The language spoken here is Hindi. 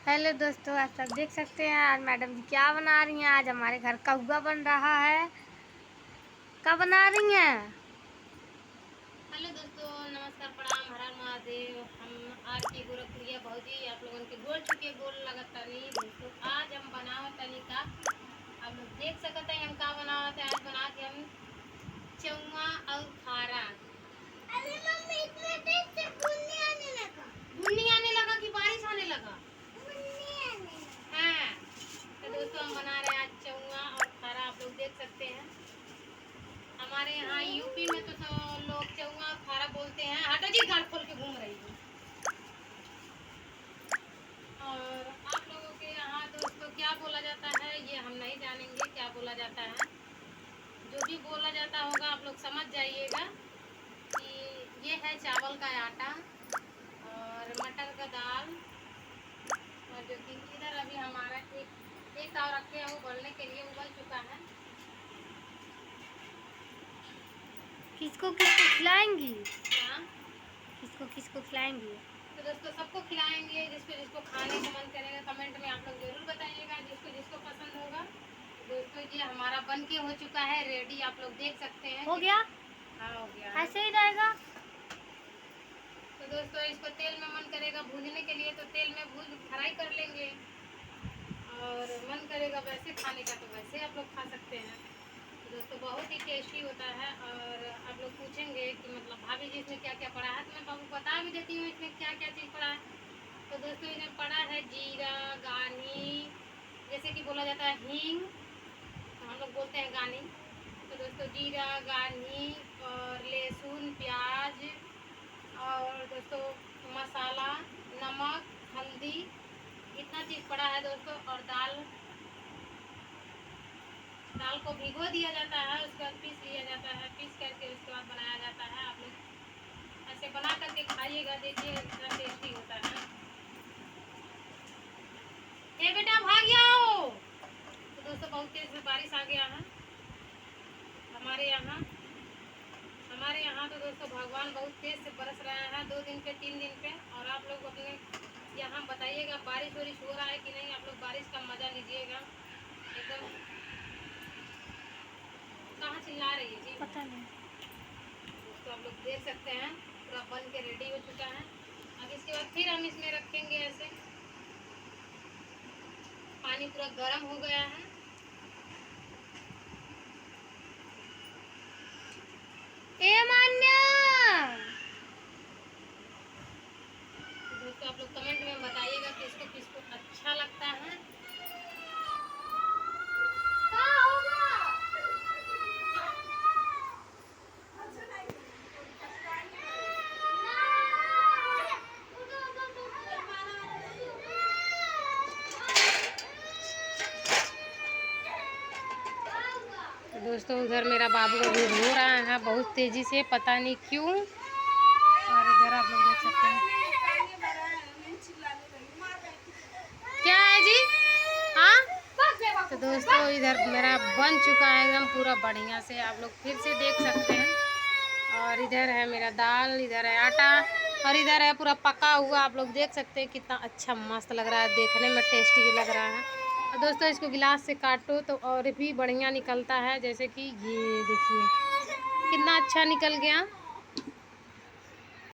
हेलो दोस्तों, आप सब देख सकते हैं आज मैडम जी क्या बना रही हैं। आज हमारे घर कौवा बन रहा है। क्या बना रही हैं? हेलो दोस्तों, नमस्कार, प्रणाम, हर हर महादेव। हम आर के गोरखपुरिया भौजी आप लोगन के गोल छुके गोल लगत तनी। दोस्तों आज हम बनावत तनी का आप लोग देख सकते हैं हम का बनावत है। आज बना के हम चौवा और खारा। अरे मम्मी इतने तेज से बुन्नी आने लगा कि बारिश आने लगा? बुन्नी आने लगा। हाँ, तो दोस्तों हम बना रहे हैं आज चौवा और खारा। आप लोग देख सकते हैं हमारे यहाँ यूपी में तो सब लोग चौवा और खारा बोलते हैं। हटो जी, गाल खोल के घूम रही हूँ। और आप लोगों के यहाँ दोस्तों क्या बोला जाता है ये हम नहीं जानेंगे क्या बोला जाता है। जो भी बोला जाता होगा आप लोग समझ जाइएगा कि ये है चावल का आटा और मटर का दाल। और जो कि इधर अभी हमारा एक ताव रखे हैं वो उबलने के लिए उबल चुका है। किसको किसको खिलाएंगी? हाँ, किसको किसको खिलाएंगी? तो दोस्तों सबको खिलाएंगे। जिसको जिसको खाने का मन करेगा कमेंट में आप लोग जरूर बताइएगा, जिसको जिसको पसंद होगा। दोस्तों ये हमारा बन के हो चुका है रेडी, आप लोग देख सकते हैं। हो गया? हाँ, हो गया। ऐसे ही रहेगा? तो दोस्तों इसको तेल में मन करेगा भूनने के लिए तो तेल में भून फ्राई कर लेंगे, और मन करेगा वैसे खाने का तो वैसे आप लोग खा सकते हैं। तो दोस्तों बहुत ही टेस्टी होता है। और आप लोग पूछेंगे कि मतलब भाभी जी इसमें क्या क्या पड़ा है, तो मैं बाबू बता भी देती हूँ इसमें क्या क्या चीज़ पड़ा है। तो दोस्तों इसमें पड़ा है जीरा, गानी, जैसे कि बोला जाता है हींग, तो हम लोग बोलते हैं गानी। तो दोस्तों जीरा, गानी और लहसुन, प्याज और दोस्तों मसाला, नमक, हल्दी, इतना चीज़ पड़ा है दोस्तों। और दाल दाल को भिगो दिया जाता है, उसके बाद पीस लिया जाता है, पीस करके उसके बाद बनाया जाता है। आप लोग ऐसे बना करके खाइएगा, देखिए इतना टेस्टी होता है। ए बेटा भाग जाओ। तो दोस्तों बहुत तेज में बारिश आ गया है हमारे यहाँ। हमारे यहाँ तो दोस्तों भगवान बहुत तेज से बरस रहे हैं 2 दिन पे 3 दिन पे। और आप लोग अपने यहाँ बताइएगा बारिश वारिश हो रहा है कि नहीं। आप लोग बारिश का मजा लीजिएगा एकदम। कहाँ चिल्ला रही है जी? पता नहीं। दोस्तों आप लोग देख सकते हैं पूरा बन के रेडी हो चुका है। अब इसके बाद फिर हम इसमें रखेंगे ऐसे। पानी पूरा गर्म हो गया है। ए मान्या! तो दोस्तों आप लोग कमेंट में बताइएगा किसको किसको अच्छा लगता है। तो दोस्तों उधर मेरा बाबू अभी रो रहा है बहुत तेजी से, पता नहीं क्यों। और इधर आप लोग देख सकते हैं क्या है जी। हाँ, तो दोस्तों इधर मेरा बन चुका है एकदम पूरा बढ़िया से, आप लोग फिर से देख सकते हैं। और इधर है मेरा दाल, इधर है आटा, और इधर है पूरा पका हुआ। आप लोग देख सकते हैं कितना अच्छा मस्त लग रहा है, देखने में टेस्टी लग रहा है। और दोस्तों इसको गिलास से काटो तो और भी बढ़िया निकलता है, जैसे कि ये देखिए कितना अच्छा निकल गया।